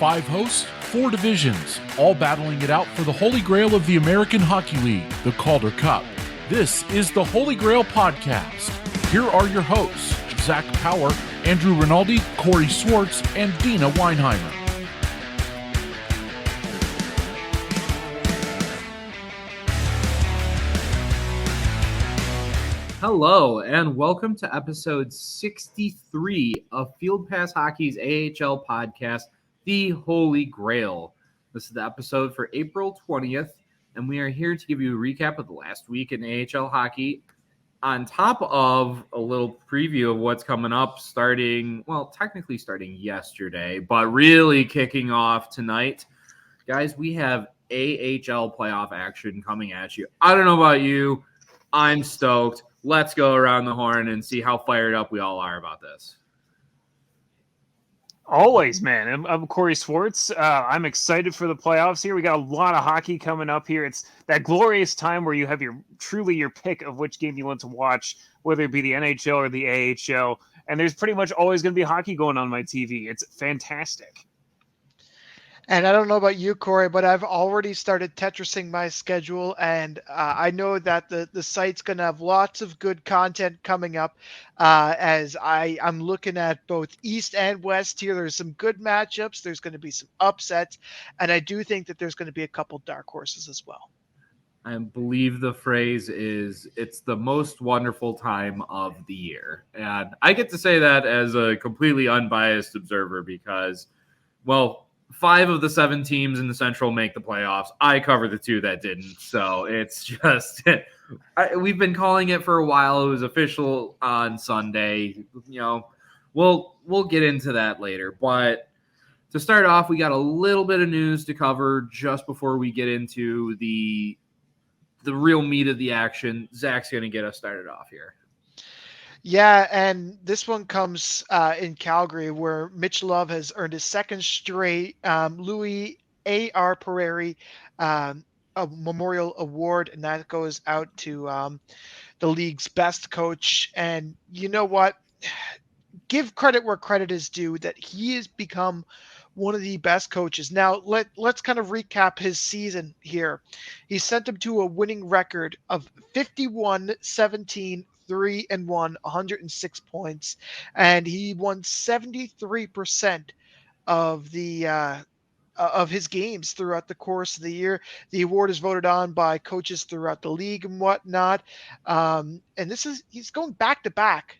5 hosts, 4 divisions, all battling it out for the Holy Grail of the American Hockey League, the Calder Cup. This is the Holy Grail Podcast. Here are your hosts, Zach Power, Andrew Rinaldi, Corey Swartz, and Dina Weinheimer. Hello, and welcome to episode 63 of Field Pass Hockey's AHL podcast, The Holy Grail. This is the episode for April 20th, and we are here to give you a recap of the last week in AHL hockey, on top of a little preview of what's coming up technically starting yesterday, but really kicking off tonight. Guys, we have AHL playoff action coming at you. I don't know about you. I'm stoked. Let's go around the horn and see how fired up we all are about this. Always, man. I'm Corey Swartz. I'm excited for the playoffs here. We got a lot of hockey coming up here. It's that glorious time where you have your pick of which game you want to watch, whether it be the NHL or the AHL. And there's pretty much always going to be hockey going on my TV. It's fantastic. And I don't know about you, Corey, but I've already started Tetrising my schedule, and I know that the site's going to have lots of good content coming up as I'm looking at both East and West here. There's some good matchups. There's going to be some upsets, and I do think that there's going to be a couple dark horses as well. I believe the phrase is, it's the most wonderful time of the year. And I get to say that as a completely unbiased observer because, 5 of the 7 teams in the Central make the playoffs. I cover the 2 that didn't. So it's just we've been calling it for a while. It was official on Sunday. We'll get into that later. But to start off, we got a little bit of news to cover just before we get into the real meat of the action. Zach's going to get us started off here. Yeah, and this one comes in Calgary, where Mitch Love has earned his second straight Louis A.R. Pereri a Memorial Award, and that goes out to the league's best coach. And you know what? Give credit where credit is due, that he has become one of the best coaches. Now, let's kind of recap his season here. He sent him to a winning record of 51-17, 3-1, 106 points, and he won 73% of his games throughout the course of the year. The award is voted on by coaches throughout the league and whatnot. And he's going back to back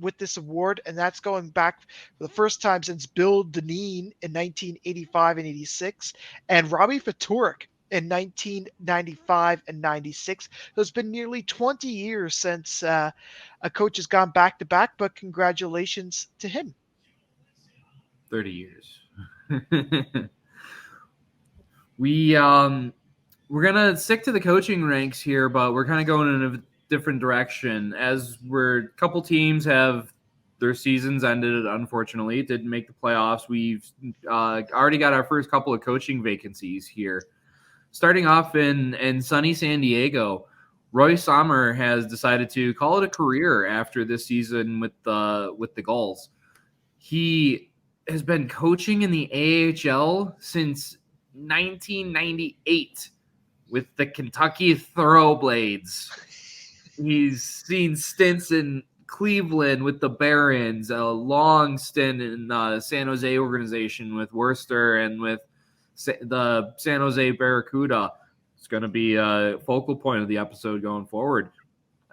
with this award, and that's going back for the first time since Bill Dineen in 1985 and 86, and Robbie Fatorik in 1995 and 96. So it's been nearly 20 years since a coach has gone back to back, but congratulations to him. 30 years. We're gonna stick to the coaching ranks here, but we're kind of going in a different direction as a couple teams have their seasons ended. Unfortunately, didn't make the playoffs. We've already got our first couple of coaching vacancies here. Starting off in sunny San Diego, Roy Sommer has decided to call it a career after this season with the Gulls. He has been coaching in the AHL since 1998 with the Kentucky Thoroughblades. He's seen stints in Cleveland with the Barons, a long stint in the San Jose organization with Worcester and with the San Jose Barracuda. It's going to be a focal point of the episode going forward.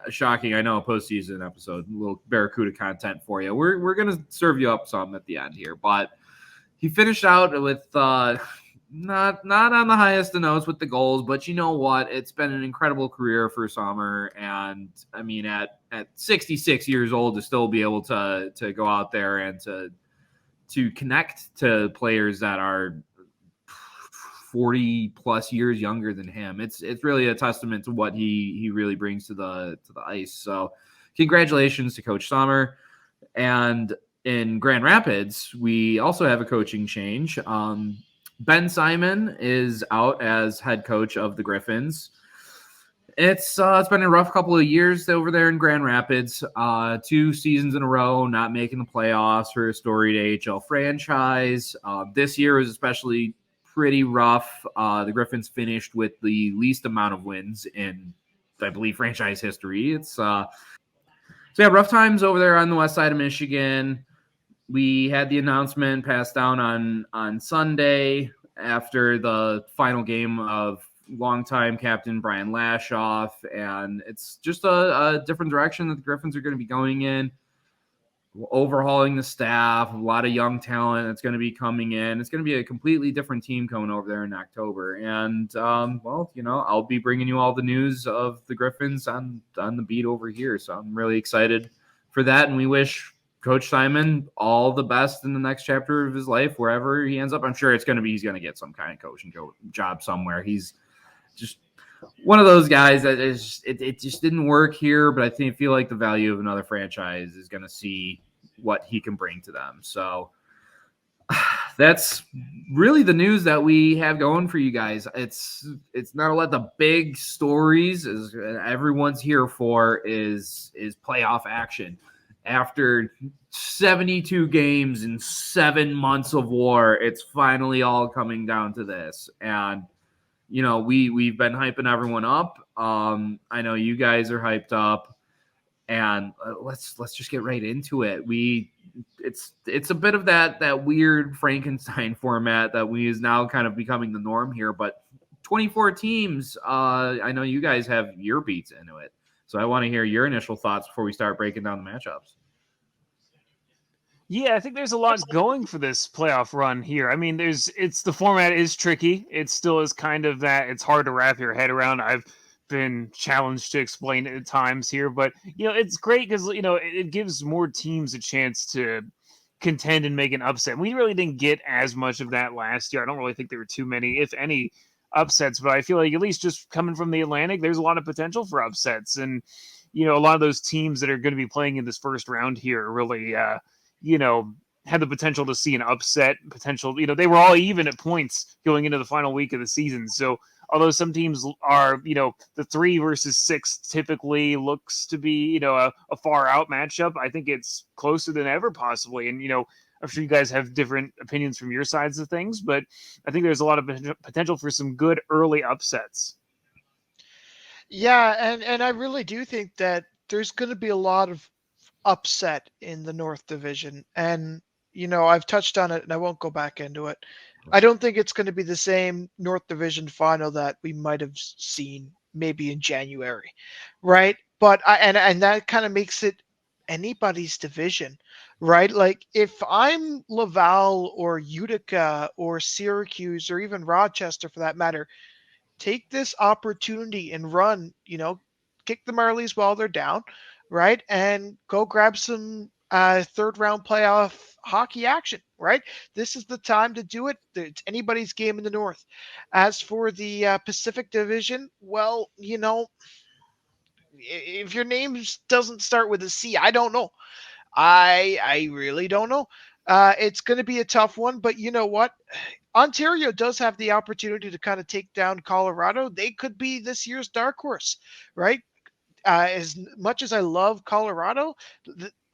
Shocking, I know, a postseason episode, a little Barracuda content for you. We're going to serve you up some at the end here, but he finished out with not on the highest of notes with the goals, but you know what? It's been an incredible career for Sommer, and I mean, at 66 years old to still be able to go out there and to connect to players that are 40 plus years younger than him. It's really a testament to what he really brings to the ice. So congratulations to Coach Sommer. And in Grand Rapids, we also have a coaching change. Ben Simon is out as head coach of the Griffins. It's been a rough couple of years over there in Grand Rapids. 2 seasons in a row not making the playoffs for a storied AHL franchise. This year was especially pretty rough. The Griffins finished with the least amount of wins in, I believe, franchise history. It's rough times over there on the west side of Michigan. We had the announcement passed down on Sunday after the final game of longtime captain Brian Lashoff, and it's just a different direction that the Griffins are going to be going in, overhauling the staff, a lot of young talent that's going to be coming in. It's going to be a completely different team coming over there in October, and I'll be bringing you all the news of the Griffins on the beat over here, so I'm really excited for that, and we wish Coach Simon all the best in the next chapter of his life, wherever he ends up. I'm sure he's going to get some kind of coaching job somewhere. He's just one of those guys that it just didn't work here, but I feel like the value of another franchise is going to see what he can bring to them. So that's really the news that we have going for you guys. It's not a lot. The big stories is everyone's here for is playoff action. After 72 games and 7 months of war, it's finally all coming down to this. And, we've been hyping everyone up. I know you guys are hyped up. And let's just get right into it. It's a bit of that weird Frankenstein format that is now kind of becoming the norm here. But 24 teams, I know you guys have your beats into it. So I want to hear your initial thoughts before we start breaking down the matchups. Yeah, I think there's a lot going for this playoff run here. I mean, the format is tricky. It still is kind of that. It's hard to wrap your head around. I've been challenged to explain it at times here, but it's great because it gives more teams a chance to contend and make an upset. We really didn't get as much of that last year. I don't really think there were too many, if any, upsets, but I feel like at least just coming from the Atlantic, there's a lot of potential for upsets, and a lot of those teams that are going to be playing in this first round here really had the potential to see an upset potential. They were all even at points going into the final week of the season. So although some teams are, the 3 versus 6 typically looks to be, a far out matchup, I think it's closer than ever possibly. And, I'm sure you guys have different opinions from your sides of things, but I think there's a lot of potential for some good early upsets. Yeah, and I really do think that there's going to be a lot of upset in the North Division. And, I've touched on it and I won't go back into it. I don't think it's going to be the same North Division final that we might have seen maybe in January, right? But and that kind of makes it anybody's division, right? Like if I'm Laval or Utica or Syracuse or even Rochester for that matter, take this opportunity and run, kick the Marlies while they're down, right? And go grab some third round playoff hockey action, right? This is the time to do it. It's anybody's game in the North. As for the Pacific Division, well, if your name doesn't start with a C, I don't know. I really don't know. It's going to be a tough one, but you know what? Ontario does have the opportunity to kind of take down Colorado. They could be this year's dark horse, right? As much as I love Colorado,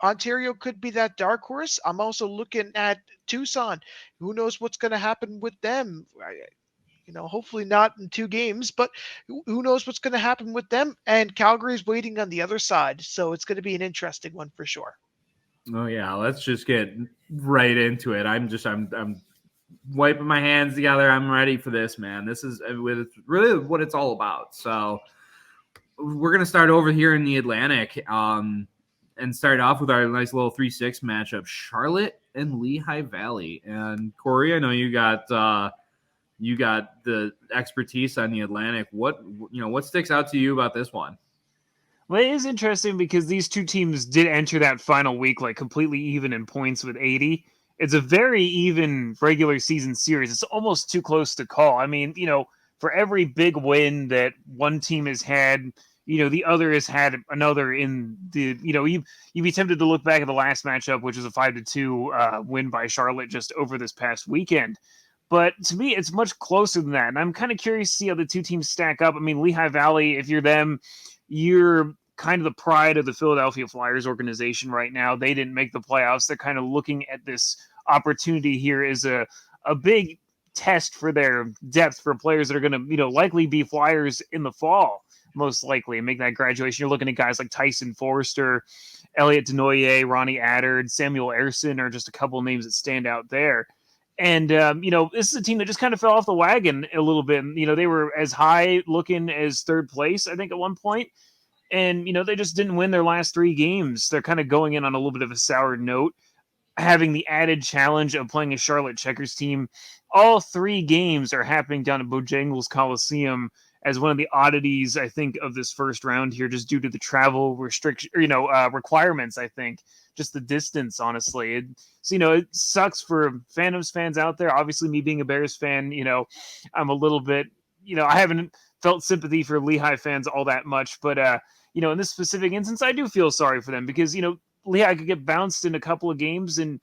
Ontario could be that dark horse. I'm also looking at Tucson. Who knows what's going to happen with them? Hopefully not in 2 games, but who knows what's going to happen with them? And Calgary's waiting on the other side, so it's going to be an interesting one for sure. Oh yeah, let's just get right into it. I'm wiping my hands together. I'm ready for this, man. This is really what it's all about. So we're gonna start over here in the Atlantic, and start off with our nice little 3-6 matchup: Charlotte and Lehigh Valley. And Corey, I know you got the expertise on the Atlantic. What sticks out to you about this one? Well, it is interesting because these two teams did enter that final week like completely even in points with 80. It's a very even regular season series. It's almost too close to call. I mean, for every big win that one team has had, the other has had another in the, you'd be tempted to look back at the last matchup, which was a 5-2 win by Charlotte just over this past weekend. But to me, it's much closer than that. And I'm kind of curious to see how the two teams stack up. I mean, Lehigh Valley, if you're them, you're kind of the pride of the Philadelphia Flyers organization right now. They didn't make the playoffs. They're kind of looking at this opportunity here as a big test for their depth for players that are going to, likely be Flyers in the fall, most likely, and make that graduation. You're looking at guys like Tyson Forster, Elliot Denoyer, Ronnie Addard, Samuel Ersson are just a couple of names that stand out there. And, this is a team that just kind of fell off the wagon a little bit. They were as high looking as third place, I think, at one point. And, they just didn't win their last 3 games. They're kind of going in on a little bit of a sour note, having the added challenge of playing a Charlotte Checkers team. All 3 games are happening down at Bojangles Coliseum as one of the oddities, I think, of this first round here, just due to the travel requirements, I think. Just the distance, honestly. It sucks for Phantoms fans out there. Obviously, me being a Bears fan, I'm a little bit, I haven't felt sympathy for Lehigh fans all that much. But, in this specific instance, I do feel sorry for them because, Lehigh could get bounced in a couple of games. And,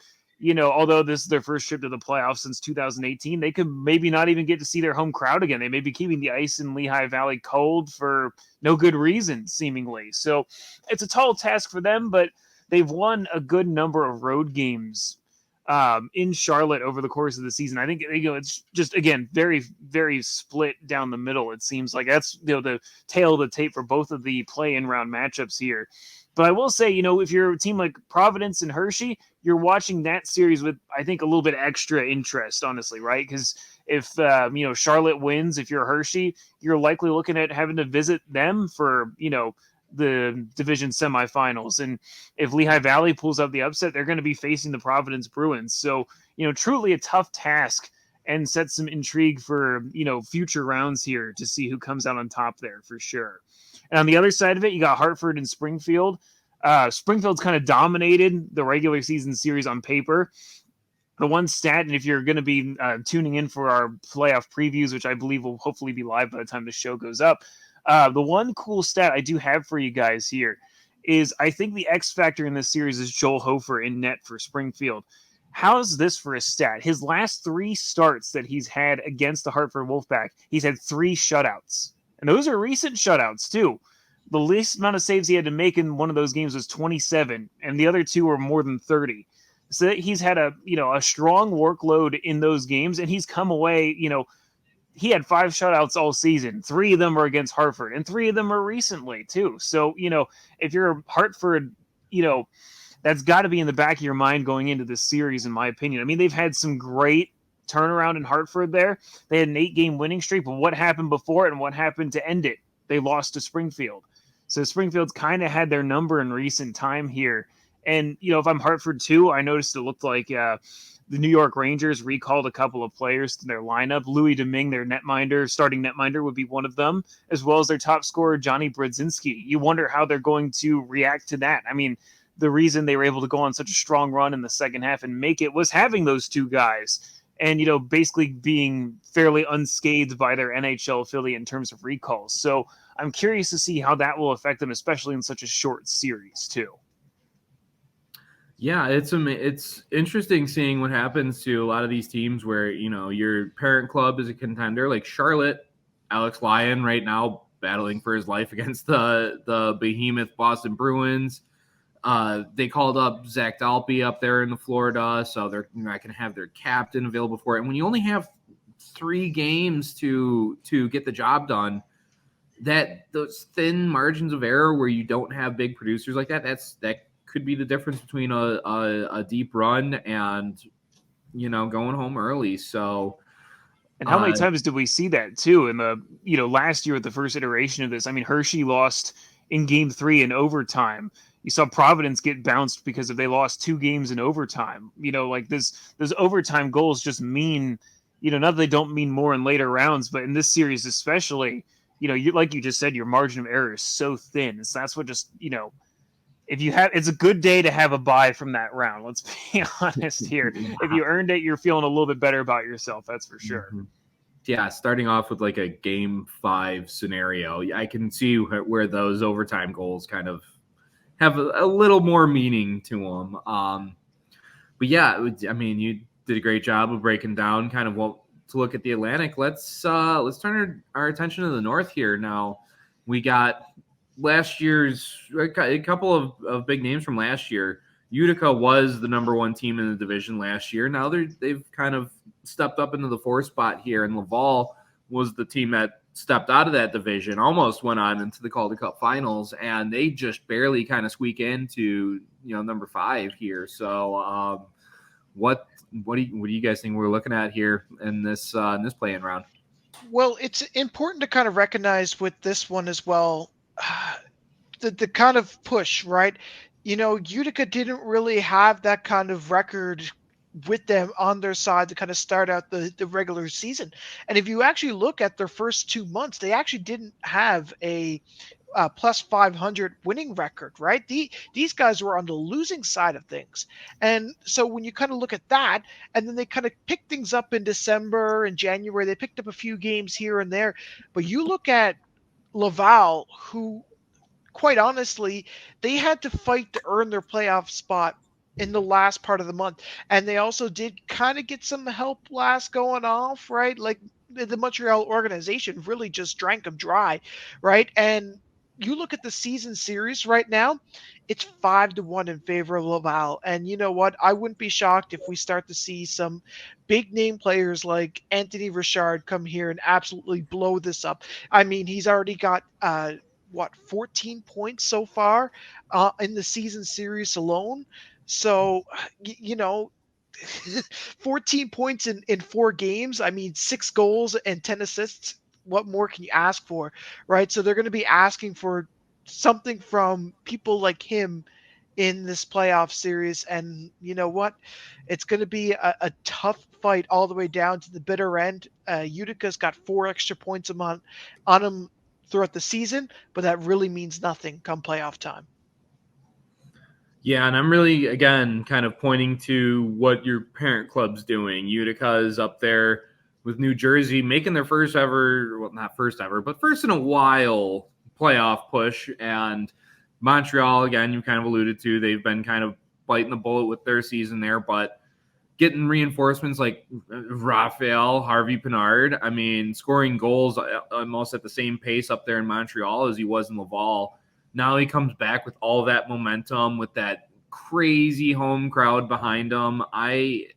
although this is their first trip to the playoffs since 2018, they could maybe not even get to see their home crowd again. They may be keeping the ice in Lehigh Valley cold for no good reason, seemingly. So it's a tall task for them, but they've won a good number of road games in Charlotte over the course of the season. I think it's just, again, very, very split down the middle. It seems like that's the tail of the tape for both of the play-in round matchups here. But I will say, if you're a team like Providence and Hershey, you're watching that series with, I think, a little bit extra interest, honestly, right? Because if, Charlotte wins, if you're Hershey, you're likely looking at having to visit them for, the division semifinals. And if Lehigh Valley pulls out the upset, they're going to be facing the Providence Bruins. So, truly a tough task and sets some intrigue for, future rounds here to see who comes out on top there for sure. And on the other side of it, you got Hartford and Springfield. Springfield's kind of dominated the regular season series on paper. The one stat, and if you're going to be tuning in for our playoff previews, which I believe will hopefully be live by the time the show goes up, the one cool stat I do have for you guys here is I think the X factor in this series is Joel Hofer in net for Springfield. How's this for a stat? His last 3 starts that he's had against the Hartford Wolfpack, he's had 3 shutouts. And those are recent shutouts, too. The least amount of saves he had to make in one of those games was 27, and the other 2 were more than 30. So he's had a strong workload in those games, and he's come away, he had 5 shutouts all season. 3 of them are against Hartford, and 3 of them are recently, too. So, if you're Hartford, that's got to be in the back of your mind going into this series, in my opinion. I mean, they've had some great turnaround in Hartford there. They had an 8-game winning streak, but what happened before it and what happened to end it? They lost to Springfield. So Springfield's kind of had their number in recent time here. And, if I'm Hartford too, I noticed it looked like the New York Rangers recalled a couple of players to their lineup. Louis Domingue, their starting netminder, would be one of them, as well as their top scorer, Johnny Brodzinski. You wonder how they're going to react to that. I mean, the reason they were able to go on such a strong run in the second half and make it was having those 2 guys. And, basically being fairly unscathed by their NHL affiliate in terms of recalls. So I'm curious to see how that will affect them, especially in such a short series, too. Yeah, it's interesting seeing what happens to a lot of these teams where, your parent club is a contender, like Charlotte. Alex Lyon right now battling for his life against the behemoth Boston Bruins. They called up Zach Dalpe up there in Florida, so they're not going to have their captain available for it. And when you only have 3 games to get the job done, those thin margins of error where you don't have big producers like that could be the difference between a deep run and going home early. So. And how many times did we see that too in the last year with the first iteration of this? I mean, Hershey lost in Game 3 in overtime. You saw Providence get bounced because they lost 2 games in overtime. Those overtime goals just mean, not that they don't mean more in later rounds, but in this series especially, like you just said, your margin of error is so thin. So that's what just, it's a good day to have a bye from that round. Let's be honest here. If you earned it, you're feeling a little bit better about yourself. That's for sure. Yeah, starting off with like a Game 5 scenario, I can see where those overtime goals kind of have a little more meaning to them. But yeah, I mean, you did a great job of breaking down kind of what to look at the Atlantic, let's turn our attention to the North here. Now, we got last year's a couple of big names from last year. Utica was the number one team in the division last year. Now they've kind of stepped up into the 4th spot here, and Laval was the team that stepped out of that division, almost went on into the Calder Cup finals, and they just barely kind of squeak into number 5 here. So what do you guys think we're looking at here in this play-in round? Well, it's important to kind of recognize with this one as well, the kind of push, right? Utica didn't really have that kind of record with them on their side to kind of start out the regular season. And if you actually look at their first 2 months, they actually didn't have a plus 500 winning record, right? These guys were on the losing side of things. And so when you kind of look at that, and then they kind of picked things up in December and January, they picked up a few games here and there. But you look at Laval, who quite honestly, they had to fight to earn their playoff spot in the last part of the month. And they also did kind of get some help last going off, right? Like the Montreal organization really just drank them dry, right? And you look at the season series right now, it's 5-1 in favor of Laval. And you know what? I wouldn't be shocked if we start to see some big name players like Anthony Richard come here and absolutely blow this up. I mean, he's already got 14 points so far in the season series alone. So, 14 points in 4 games. I mean, 6 goals and 10 assists. What more can you ask for, right? So they're going to be asking for something from people like him in this playoff series. And you know what? It's going to be a tough fight all the way down to the bitter end. Utica's got 4 extra points on him throughout the season, but that really means nothing come playoff time. Yeah, and I'm really, again, kind of pointing to what your parent club's doing. Utica is up there with New Jersey making their first ever, well, not first ever, but first in a while playoff push. And Montreal, again, you kind of alluded to, they've been kind of biting the bullet with their season there, but getting reinforcements like Raphael, Harvey Pinard, I mean, scoring goals almost at the same pace up there in Montreal as he was in Laval. Now he comes back with all that momentum, with that crazy home crowd behind him. I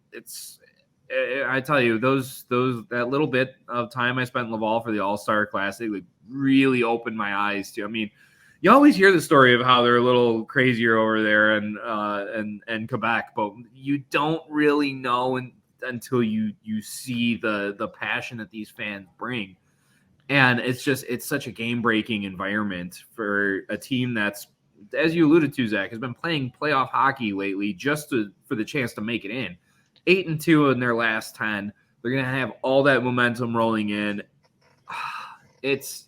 tell you, that little bit of time I spent in Laval for the All-Star Classic really opened my eyes to. I mean, you always hear the story of how they're a little crazier over there and Quebec, but you don't really know until you see the passion that these fans bring. And it's such a game-breaking environment for a team that's, as you alluded to, Zach, has been playing playoff hockey lately just for the chance to make it in. 8-2 in their last 10. They're going to have all that momentum rolling in. It's,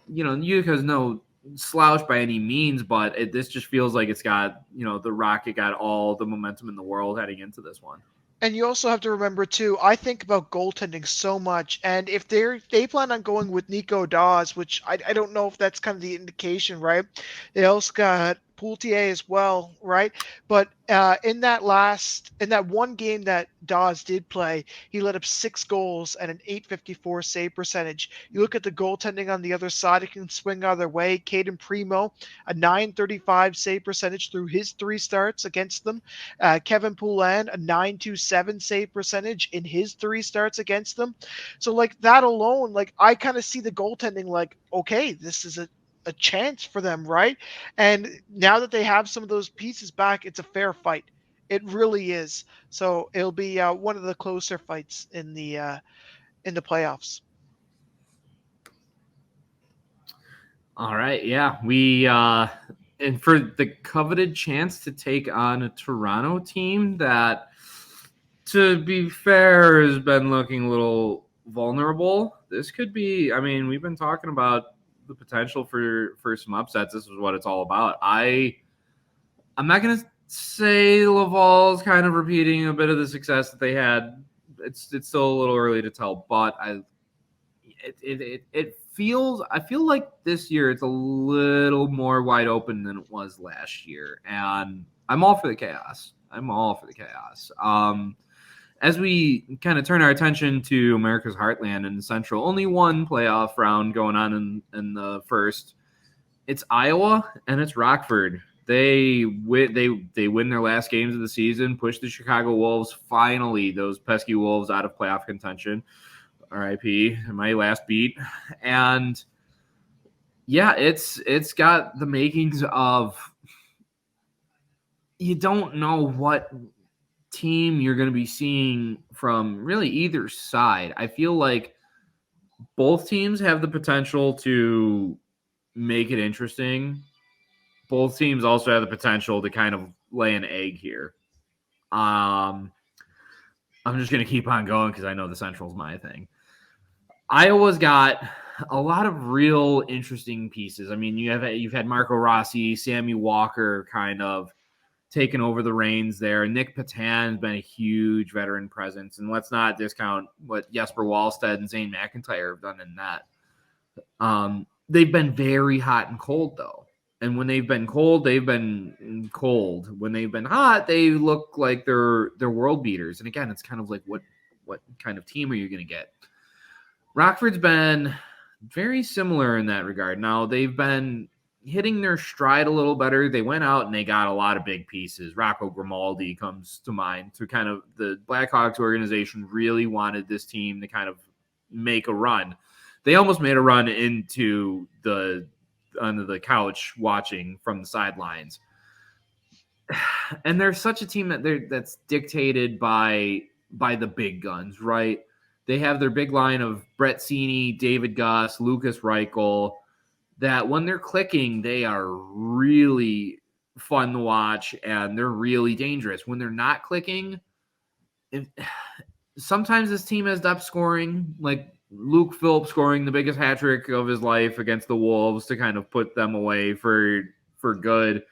Utica's no slouch by any means, but this just feels like it's got, the Rocket got all the momentum in the world heading into this one. And you also have to remember too, I think about goaltending so much, and if they plan on going with Nico Dawes, which I don't know if that's kind of the indication, right? They also got Poultier as well, right? But in that one game that Dawes did play, he let up 6 goals and an .854 save percentage. You look at the goaltending on the other side, it can swing either way. Caden Primo, a .935 save percentage through his 3 starts against them. Kevin Poulin, a .927 save percentage in his 3 starts against them. So like that alone, like I kind of see the goaltending like, okay, this is a chance for them, right? And now that they have some of those pieces back, it's a fair fight. It really is. So it'll be one of the closer fights in the playoffs. All right, yeah, we and for the coveted chance to take on a Toronto team that, to be fair, has been looking a little vulnerable. This could be. I mean, we've been talking about the potential for some upsets. This is what it's all about. I'm not going to say Laval's kind of repeating a bit of the success that they had. It's still a little early to tell, but I feel like this year it's a little more wide open than it was last year, and I'm all for the chaos. as we kind of turn our attention to America's Heartland and Central, only one playoff round going on in the first. It's Iowa and it's Rockford. They win their last games of the season, push the Chicago Wolves, finally, those pesky Wolves, out of playoff contention. RIP, my last beat. And yeah, it's got the makings of, you don't know what team you're going to be seeing from really either side. I feel like both teams have the potential to make it interesting. Both teams also have the potential to kind of lay an egg here. I'm just going to keep on going because I know the Central's my thing. Iowa's got a lot of real interesting pieces. I mean, you've had Marco Rossi, Sammy Walker kind of taken over the reins there. Nick Patan's been a huge veteran presence, and let's not discount what Jesper Wallstedt and Zane McIntyre have done in that. They've been very hot and cold, though. And when they've been cold, they've been cold. When they've been hot, they look like they're world beaters. And again, it's kind of like what kind of team are you going to get? Rockford's been very similar in that regard. Now, they've been hitting their stride a little better. They went out and they got a lot of big pieces. Rocco Grimaldi comes to mind. To kind of, the Blackhawks organization really wanted this team to kind of make a run. They almost made a run into under the couch watching from the sidelines. And they're such a team that's dictated by the big guns, right? They have their big line of Brett Cini, David Guss, Lucas Reichel, that when they're clicking, they are really fun to watch and they're really dangerous. When they're not clicking, sometimes this team has depth scoring, like Luke Phillips scoring the biggest hat trick of his life against the Wolves to kind of put them away for good.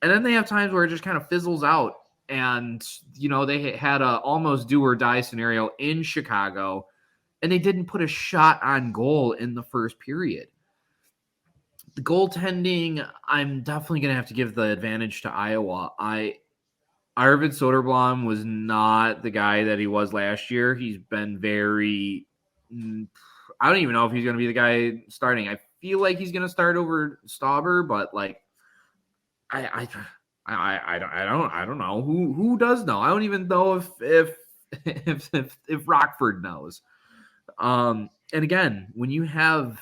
And then they have times where it just kind of fizzles out. And, they had a almost do or die scenario in Chicago, and they didn't put a shot on goal in the first period. The goaltending, I'm definitely going to have to give the advantage to Iowa. Arvid Soderblom was not the guy that he was last year. He's been very, I don't even know if he's going to be the guy starting. I feel like he's going to start over Stauber, but like, I don't know who does know. I don't even know if Rockford knows. And again, when you have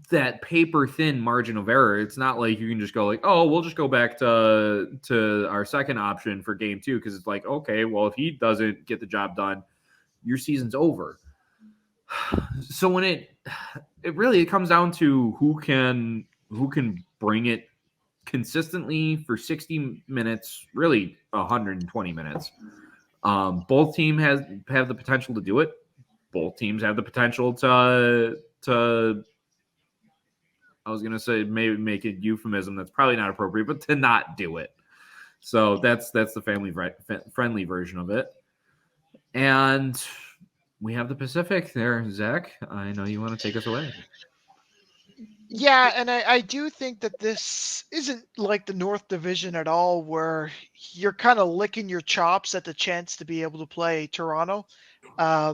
that paper thin margin of error, it's not like you can just go like, oh, we'll just go back to our second option for game 2, because it's like, okay, well, if he doesn't get the job done, your season's over. So when it really comes down to who can bring it consistently for 60 minutes, really 120 minutes. Both teams have the potential to do it. Both teams have the potential to I was going to say maybe make it euphemism. That's probably not appropriate, but to not do it. So that's the family-friendly version of it. And we have the Pacific there, Zach. I know you want to take us away. Yeah, and I do think that this isn't like the North Division at all, where you're kind of licking your chops at the chance to be able to play Toronto. Yeah,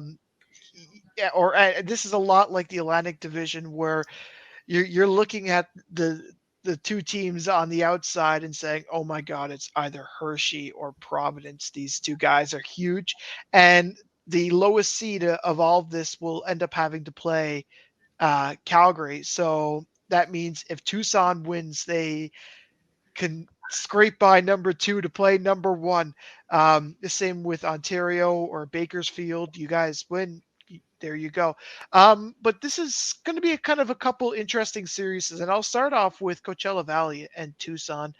or this is a lot like the Atlantic Division, where you're looking at the two teams on the outside and saying, "Oh my God, it's either Hershey or Providence. These two guys are huge," and the lowest seed of all of this will end up having to play Calgary. So that means if Tucson wins, they can scrape by number 2 to play number 1. The same with Ontario or Bakersfield. You guys win. There you go. But this is going to be a kind of a couple interesting series, and I'll start off with Coachella Valley and Tucson.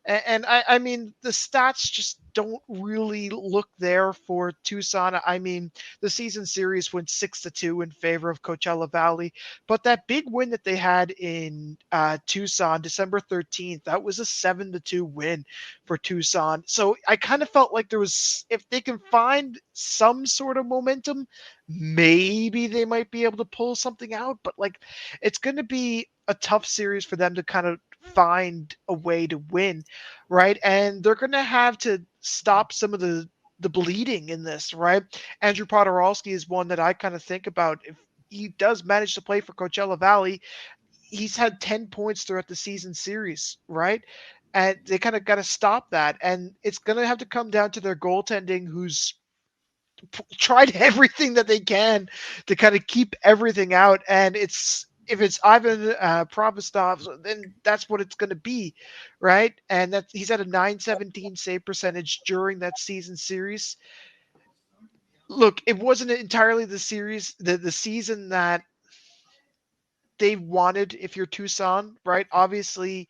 And I mean, the stats just don't really look there for Tucson. I mean, the season series went 6-2 in favor of Coachella Valley, but that big win that they had in Tucson, December 13th, that was a 7-2 win for Tucson. So I kind of felt like there was, if they can find some sort of momentum, maybe they might be able to pull something out. But like, it's going to be a tough series for them to kind of find a way to win, right? And they're going to have to stop some of the the bleeding in this, right? Andrew Podorowski is one that I kind of think about. If he does manage to play for Coachella Valley, he's had 10 points throughout the season series, right? And they kind of got to stop that. And it's going to have to come down to their goaltending, who's tried everything that they can to kind of keep everything out. And if it's Ivan Provostov, then that's what it's going to be, right? And that he's had a 917 save percentage during that season series. Look, it wasn't entirely the series, the season that they wanted if you're Tucson, right? Obviously,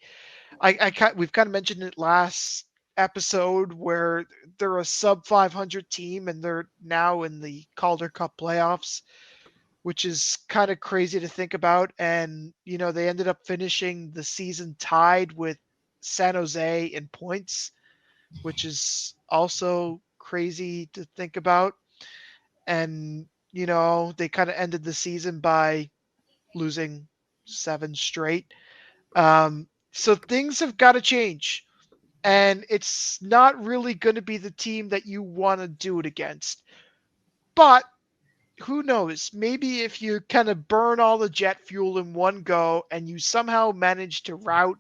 we've kind of mentioned it last episode where they're a sub 500 team and they're now in the Calder Cup playoffs, which is kind of crazy to think about. And they ended up finishing the season tied with San Jose in points, which is also crazy to think about. And they kind of ended the season by losing 7 straight. So things have got to change. And it's not really going to be the team that you want to do it against. But who knows? Maybe if you kind of burn all the jet fuel in one go and you somehow manage to rout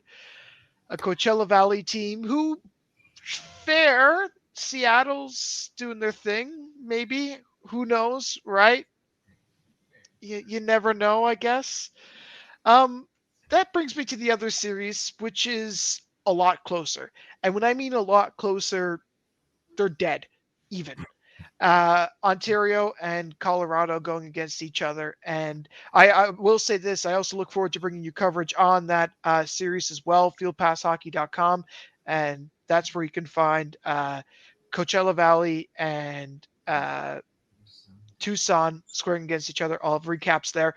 a Coachella Valley team who, fair, Seattle's doing their thing, maybe. Who knows, right? You never know, I guess. Um, that brings me to the other series, which is a lot closer. And when I mean a lot closer, they're dead, even. Ontario and Colorado going against each other. And I will say this, I also look forward to bringing you coverage on that series as well, fieldpasshockey.com. And that's where you can find Coachella Valley and Tucson squaring against each other. I'll have recaps there.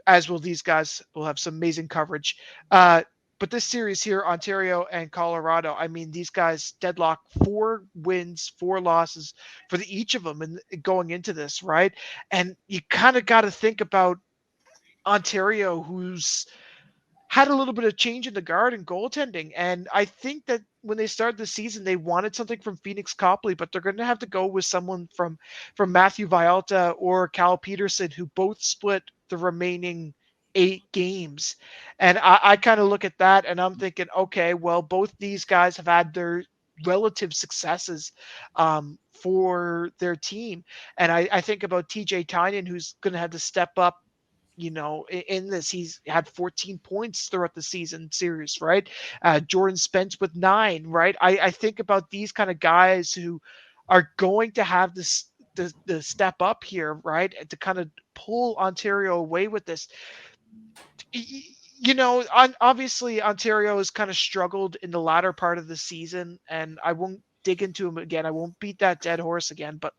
As will these guys. We'll have some amazing coverage. But this series here, Ontario and Colorado, I mean, these guys deadlock 4 wins, 4 losses for each of them and going into this, right? And you kind of got to think about Ontario, who's had a little bit of change in the guard and goaltending. And I think that when they started the season, they wanted something from Phoenix Copley, but they're going to have to go with someone from Matthew Vialta or Cal Peterson, who both split the remaining 8 games. And I kind of look at that and I'm thinking, okay, well, both these guys have had their relative successes for their team. And I think about TJ Tynan, who's going to have to step up in this. He's had 14 points throughout the season series, right? Jordan Spence with 9, right? I think about these kind of guys who are going to have the step up here, right? And to kind of pull Ontario away with this. Obviously Ontario has kind of struggled in the latter part of the season, and I won't dig into them again. I won't beat that dead horse again, but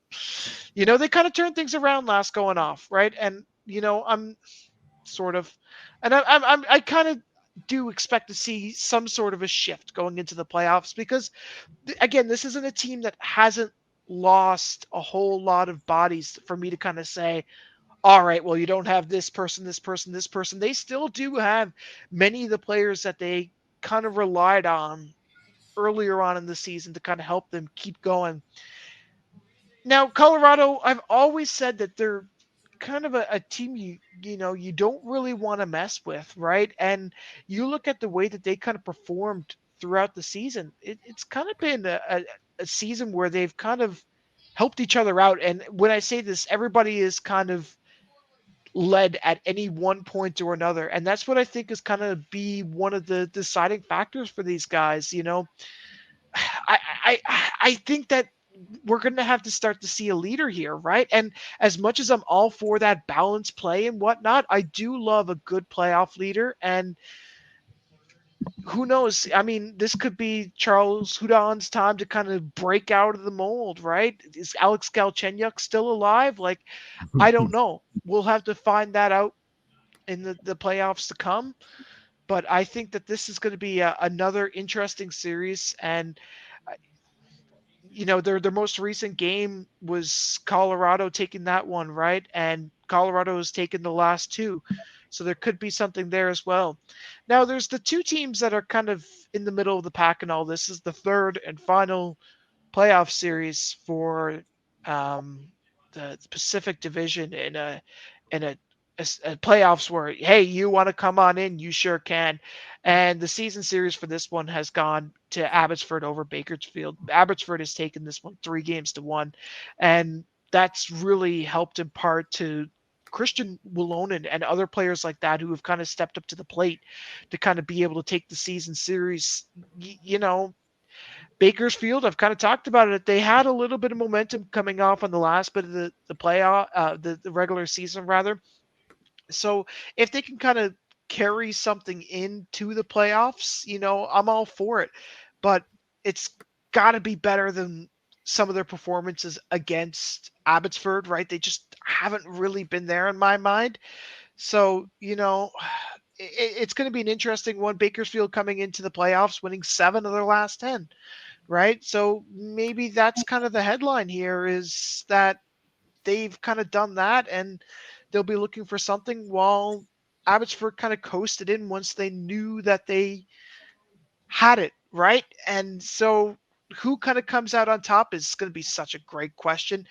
they kind of turned things around last going off, right? And I'm sort of, and I kind of do expect to see some sort of a shift going into the playoffs because, again, this isn't a team that hasn't lost a whole lot of bodies for me to kind of say, all right, well, you don't have this person, this person, this person. They still do have many of the players that they kind of relied on earlier on in the season to kind of help them keep going. Now, Colorado, I've always said that they're kind of a team you don't really want to mess with, right? And you look at the way that they kind of performed throughout the season. It's kind of been a season where they've kind of helped each other out. And when I say this, everybody is kind of led at any one point or another. And that's what I think is kind of be one of the deciding factors for these guys. I think that we're going to have to start to see a leader here, right? And as much as I'm all for that balanced play and whatnot, I do love a good playoff leader. And who knows? I mean, this could be Charles Hudon's time to kind of break out of the mold, right? Is Alex Galchenyuk still alive? Like, I don't know. We'll have to find that out in the playoffs to come. But I think that this is going to be another interesting series. And their most recent game was Colorado taking that one, right? And Colorado has taken the last 2. So there could be something there as well. Now there's the 2 teams that are kind of in the middle of the pack and all this is the third and final playoff series for the Pacific Division in a playoffs where, hey, you want to come on in, you sure can. And the season series for this one has gone to Abbotsford over Bakersfield. Abbotsford has taken this one 3-1, and that's really helped in part to Christian Willonen and other players like that who have kind of stepped up to the plate to kind of be able to take the season series. Bakersfield, I've kind of talked about it. They had a little bit of momentum coming off on the last bit of the playoff, the regular season rather. So if they can kind of carry something into the playoffs, I'm all for it. But it's got to be better than some of their performances against Abbotsford, right? They just haven't really been there in my mind. So, it's going to be an interesting one. Bakersfield coming into the playoffs, winning 7 of their last 10, right? So maybe that's kind of the headline here, is that they've kind of done that and they'll be looking for something, while Abbotsford kind of coasted in once they knew that they had it, right? And so who kind of comes out on top is going to be such a great question.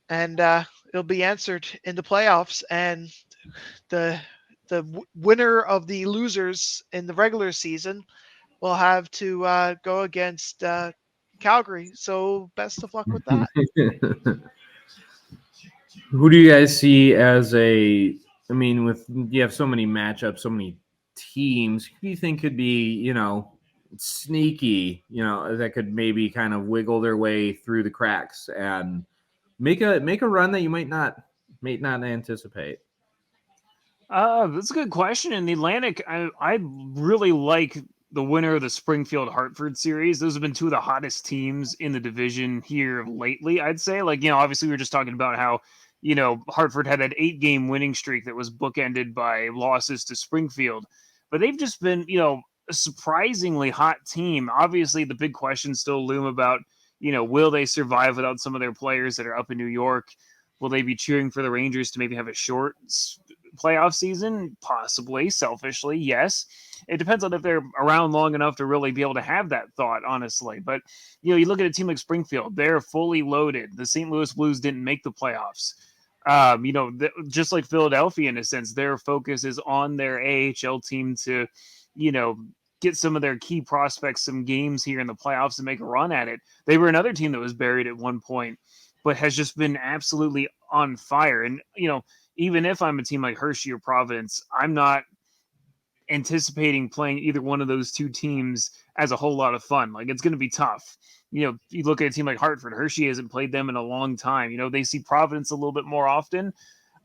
And it'll be answered in the playoffs. And the winner of the losers in the regular season will have to go against Calgary. So best of luck with that. Who do you guys see as with you have so many matchups, so many teams, who do you think could be, sneaky, that could maybe kind of wiggle their way through the cracks and make a run that you might not anticipate? That's a good question. In the Atlantic, I really like the winner of the Springfield Hartford series. Those have been two of the hottest teams in the division here lately, I'd say. Obviously we were just talking about how, Hartford had that 8-game winning streak that was bookended by losses to Springfield. But they've just been, a surprisingly hot team. Obviously, the big questions still loom about, will they survive without some of their players that are up in New York? Will they be cheering for the Rangers to maybe have a short playoff season? Possibly. Selfishly, yes. It depends on if they're around long enough to really be able to have that thought, honestly. But, you look at a team like Springfield, they're fully loaded. The St. Louis Blues didn't make the playoffs. Just like Philadelphia, in a sense, their focus is on their AHL team to, get some of their key prospects some games here in the playoffs and make a run at it. They were another team that was buried at one point, but has just been absolutely on fire. And, even if I'm a team like Hershey or Providence, I'm not anticipating playing either one of those two teams as a whole lot of fun. It's going to be tough. You look at a team like Hartford, Hershey hasn't played them in a long time. They see Providence a little bit more often,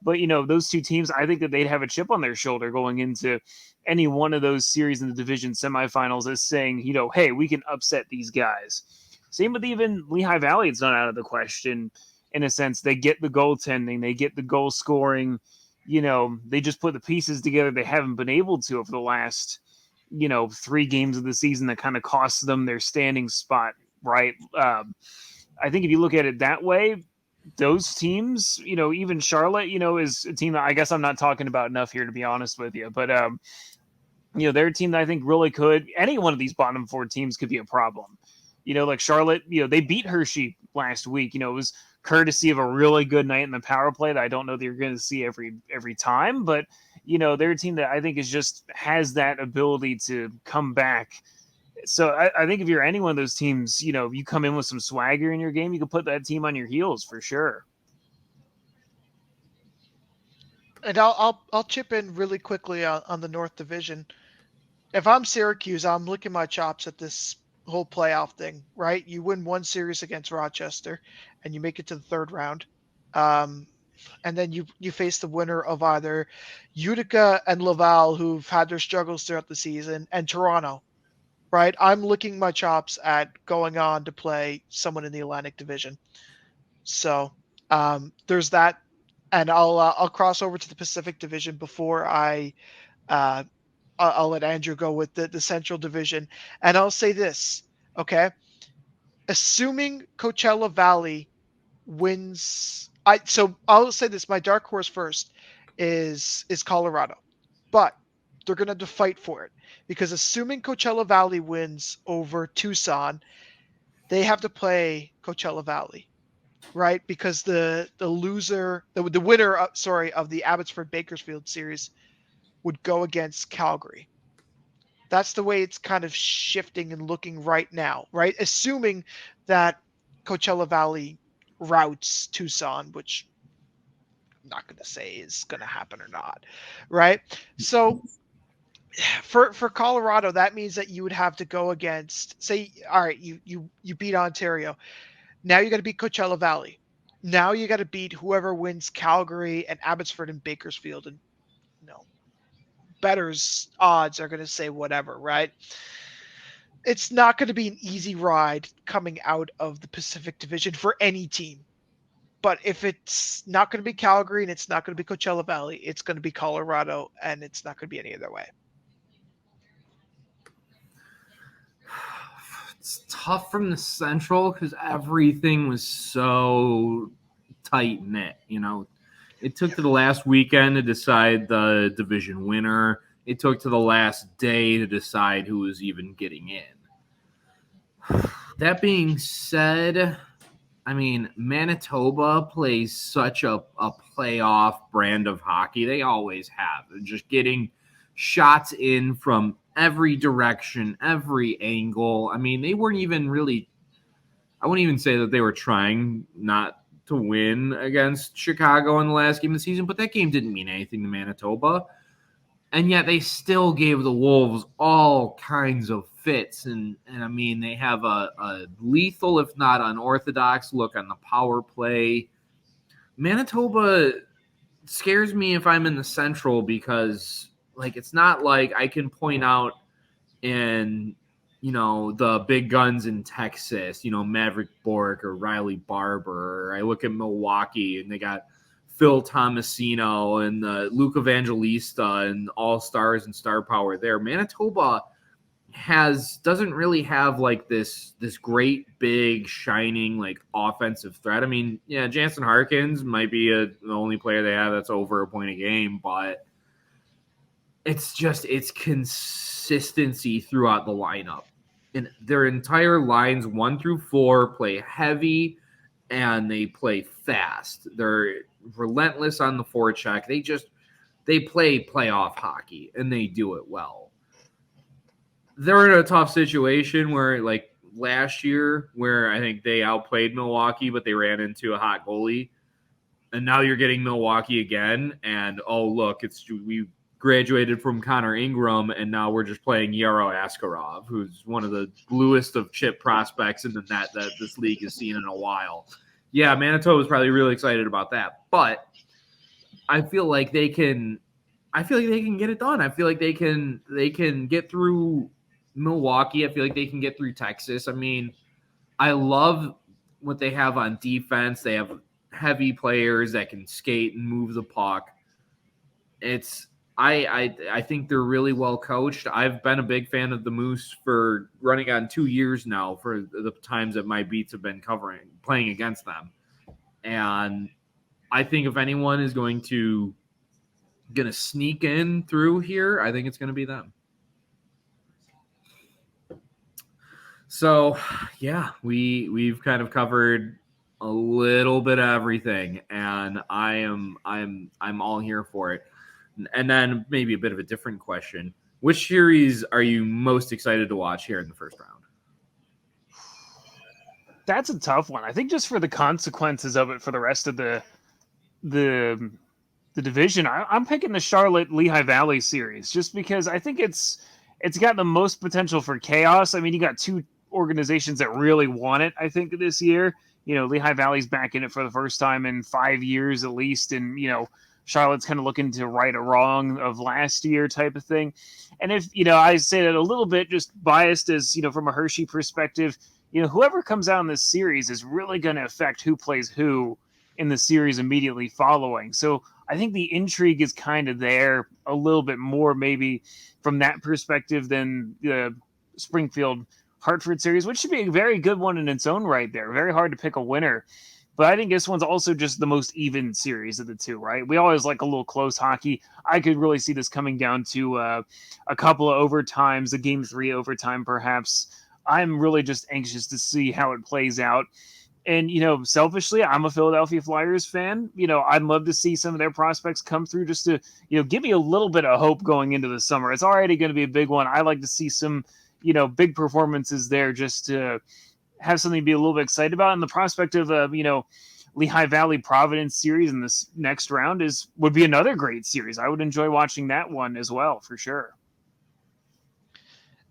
but those two teams, I think that they'd have a chip on their shoulder going into any one of those series in the division semifinals as saying, hey, we can upset these guys. Same with even Lehigh Valley. It's not out of the question. In a sense, they get the goaltending, they get the goal scoring. They just put the pieces together they haven't been able to over the last, 3 games of the season that kind of costs them their standing spot, right? I think if you look at it that way, those teams, even Charlotte, is a team that I guess I'm not talking about enough here, to be honest with you. But, they're a team that I think really could, any one of these bottom 4 teams could be a problem. Like Charlotte, they beat Hershey last week. It was courtesy of a really good night in the power play that I don't know that you're going to see every time, but they're a team that I think has that ability to come back. So I think if you're any one of those teams, you come in with some swagger in your game, you can put that team on your heels for sure. And I'll chip in really quickly on the North Division. If I'm Syracuse, I'm licking my chops at this whole playoff thing, right? You win one series against Rochester, and you make it to the third round, and then you face the winner of either Utica and Laval, who've had their struggles throughout the season, and Toronto, right? I'm licking my chops at going on to play someone in the Atlantic Division. So there's that, and I'll cross over to the Pacific Division before uh, I'll let Andrew go with the Central Division, and I'll say this, okay? Assuming Coachella Valley wins, so I'll say this: my dark horse first is Colorado, but they're going to have to fight for it, because assuming Coachella Valley wins over Tucson, they have to play Coachella Valley, right? Because the winner of the Abbotsford Bakersfield series would go against Calgary. That's the way it's kind of shifting and looking right now, right? Assuming that Coachella Valley routes Tucson, which I'm not going to say is going to happen or not, right? So for Colorado, that means that you would have to go against, say, all right, you beat Ontario. Now you got to beat Coachella Valley. Now you got to beat whoever wins Calgary and Abbotsford and Bakersfield, and bettor's odds are going to say whatever, right? It's not going to be an easy ride coming out of the Pacific Division for any team. But if it's not going to be Calgary and it's not going to be Coachella Valley, it's going to be Colorado, and it's not going to be any other way. It's tough from the Central because everything was so tight knit. It took to the last weekend to decide the division winner. It took to the last day to decide who was even getting in. That being said, I mean, Manitoba plays such a playoff brand of hockey. They always have. They're just getting shots in from every direction, every angle. I mean, they weren't even really – I wouldn't even say that they were trying not to win against Chicago in the last game of the season, but that game didn't mean anything to Manitoba. And yet they still gave the Wolves all kinds of fits. And I mean, they have a lethal, if not unorthodox, look on the power play. Manitoba scares me if I'm in the Central because, it's not like I can point out in, the big guns in Texas, Maverick Bork or Riley Barber. Or I look at Milwaukee and they got Phil Tomasino and Luke Evangelista and all-stars and star power there. Manitoba doesn't really have this great big shining offensive threat. I mean, yeah, Jansen Harkins might be the only player they have that's over a point a game, but it's consistency throughout the lineup. And their entire lines 1 through 4 play heavy and they play fast. They're relentless on the forecheck. They play playoff hockey and they do it well. They're in a tough situation where last year where I think they outplayed Milwaukee, but they ran into a hot goalie. And now you're getting Milwaukee again. And, oh, look, we graduated from Connor Ingram, and now we're just playing Yaro Askarov, who's one of the bluest of chip prospects in the net that this league has seen in a while. Yeah, Manitoba is probably really excited about that, but I feel like they can get it done. I feel like they can get through Milwaukee. I feel like they can get through Texas. I mean, I love what they have on defense. They have heavy players that can skate and move the puck. I think they're really well coached. I've been a big fan of the Moose for running on 2 years now for the times that my beats have been playing against them. And I think if anyone is going to sneak in through here, I think it's going to be them. So, yeah, we've kind of covered a little bit of everything, and I'm all here for it. And then maybe a bit of a different question. Which series are you most excited to watch here in the first round? That's a tough one. I think just for the consequences of it for the rest of the division, I'm picking the Charlotte Lehigh Valley series just because I think it's got the most potential for chaos. I mean, you got two organizations that really want it, I think, this year. Lehigh Valley's back in it for the first time in 5 years at least, and Charlotte's kind of looking to right a wrong of last year type of thing. And if, I say that a little bit just biased as, from a Hershey perspective, whoever comes out in this series is really going to affect who plays who in the series immediately following. So I think the intrigue is kind of there a little bit more maybe from that perspective than the Springfield Hartford series, which should be a very good one in its own right there. Very hard to pick a winner. But I think this one's also just the most even series of the two, right? We always like a little close hockey. I could really see this coming down to a couple of overtimes, a game 3 overtime perhaps. I'm really just anxious to see how it plays out. And, selfishly, I'm a Philadelphia Flyers fan. I'd love to see some of their prospects come through just to, give me a little bit of hope going into the summer. It's already going to be a big one. I like to see some, big performances there just to have something to be a little bit excited about. And the prospect of, Lehigh Valley Providence series in this next round would be another great series. I would enjoy watching that one as well, for sure.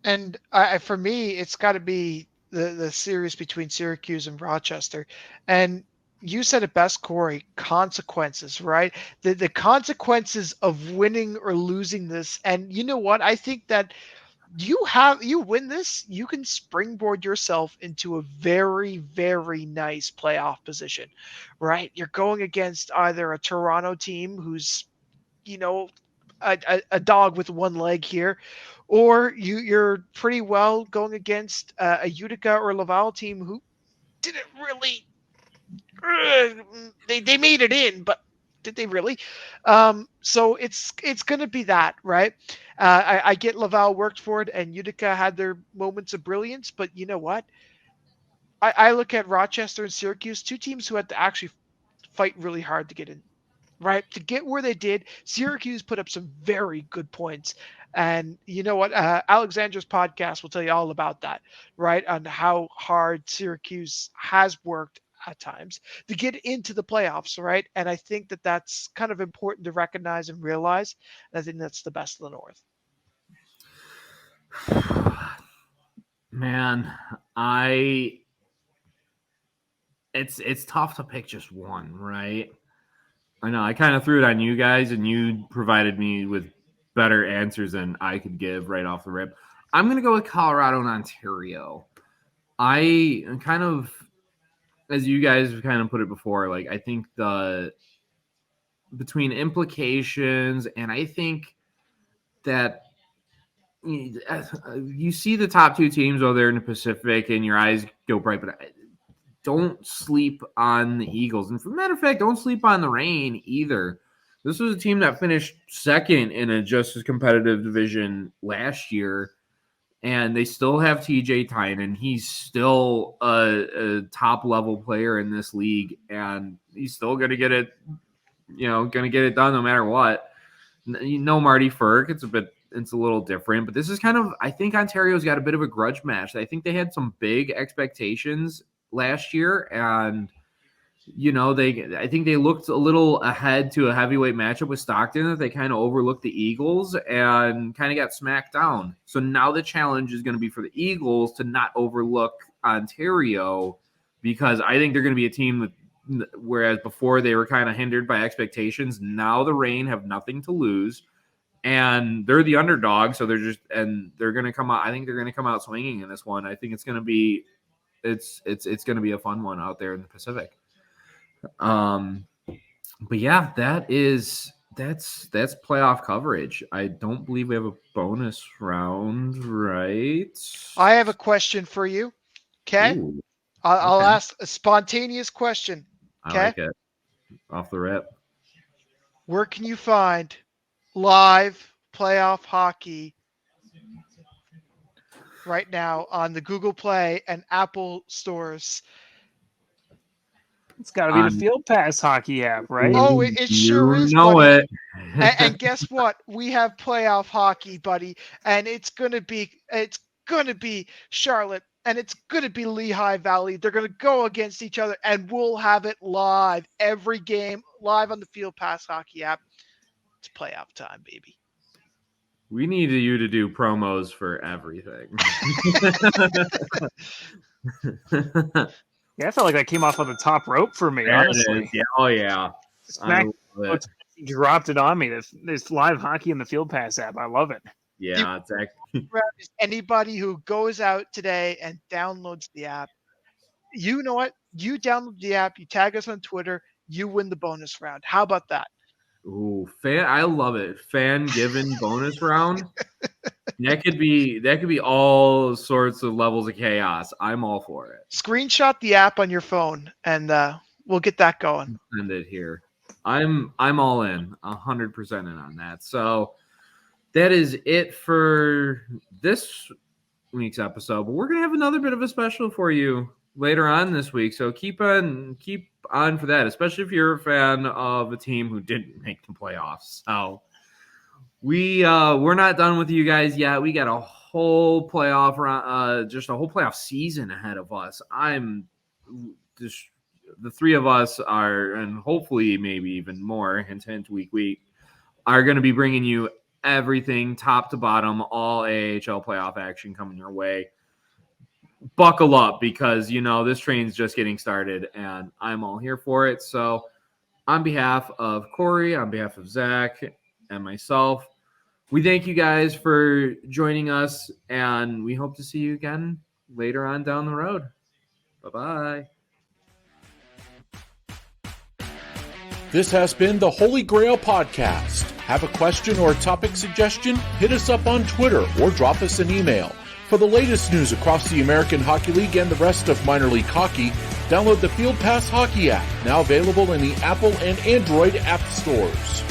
And for me, it's got to be the series between Syracuse and Rochester. And you said it best, Corey, consequences, right? The consequences of winning or losing this. And you know what? I think that you win this, you can springboard yourself into a very, very nice playoff position, right? You're going against either a Toronto team who's, you know, a dog with one leg here, or you're pretty well going against a Utica or Laval team who didn't really. They made it in, but did they really? So it's going to be that, right? I get Laval worked for it, and Utica had their moments of brilliance, but you know what? I look at Rochester and Syracuse, two teams who had to actually fight really hard to get in, right? To get where they did, Syracuse put up some very good points. And you know what? Alexandra's podcast will tell you all about that, right? On how hard Syracuse has worked at times to get into the playoffs, right? And I think that that's kind of important to recognize and realize. And I think that's the best of the North. Man, it's tough to pick just one, right? I know I kind of threw it on you guys, and you provided me with better answers than I could give right off the rip. I'm going to go with Colorado and Ontario. I kind of, as you guys kind of put it before, like I think between implications, and I think that you see the top two teams over there in the Pacific, and your eyes go bright, but don't sleep on the Eagles. And for a matter of fact, don't sleep on the Reign either. This was a team that finished second in a just as competitive division last year, and they still have TJ Tynan. He's still a top-level player in this league, and he's still going to get it, going to get it done no matter what. Marty Ferg, it's a little different, but this is kind of, I think Ontario's got a bit of a grudge match. I think they had some big expectations last year, and I think they looked a little ahead to a heavyweight matchup with Stockton that they kind of overlooked the Eagles and kind of got smacked down. So now the challenge is going to be for the Eagles to not overlook Ontario, because I think they're going to be a team that, whereas before they were kind of hindered by expectations, now the Reign have nothing to lose, and they're the underdog. So they're going to come out. I think they're going to come out swinging in this one. I think it's going to be, it's going to be a fun one out there in the Pacific. But yeah, that's playoff coverage. I don't believe we have a bonus round, right? I have a question for you. Okay. Ooh, I'll okay. ask a spontaneous question. Okay. I like it. Off the rip. Where can you find live playoff hockey right now on the Google Play and Apple stores? It's got to be the Field Pass hockey app, right? Oh, it sure is, buddy. And guess what? We have playoff hockey, buddy, and it's gonna be Charlotte, and it's gonna be Lehigh Valley. They're gonna go against each other, and we'll have it live, every game live on the Field Pass hockey app. It's playoff time, baby. We need you to do promos for everything. Yeah, I felt like that came off on the top rope for me, honestly. Yeah. Oh, yeah. Dropped it on me. There's live hockey in the Field Pass app. I love it. Yeah, exactly. Anybody who goes out today and downloads the app, you know what? You download the app, you tag us on Twitter, you win the bonus round. How about that? Ooh, I love it. Fan given bonus round. That could be all sorts of levels of chaos. I'm all for it. Screenshot the app on your phone, and we'll get that going. Send it here. I'm all in, 100% in on that. So that is it for this week's episode, but we're going to have another bit of a special for you later on this week. So keep on for that, especially if you're a fan of a team who didn't make the playoffs. So we're not done with you guys yet. We got a whole playoff round, just a whole playoff season ahead of us. The three of us are, and hopefully maybe even more, hint, week, are going to be bringing you everything top to bottom, all AHL playoff action coming your way. Buckle up, because, this train's just getting started, and I'm all here for it. So on behalf of Corey, on behalf of Zach and myself, we thank you guys for joining us, and we hope to see you again later on down the road. Bye-bye. This has been the Holy Grail Podcast. Have a question or a topic suggestion? Hit us up on Twitter or drop us an email. For the latest news across the American Hockey League and the rest of minor league hockey, download the Field Pass Hockey app, now available in the Apple and Android app stores.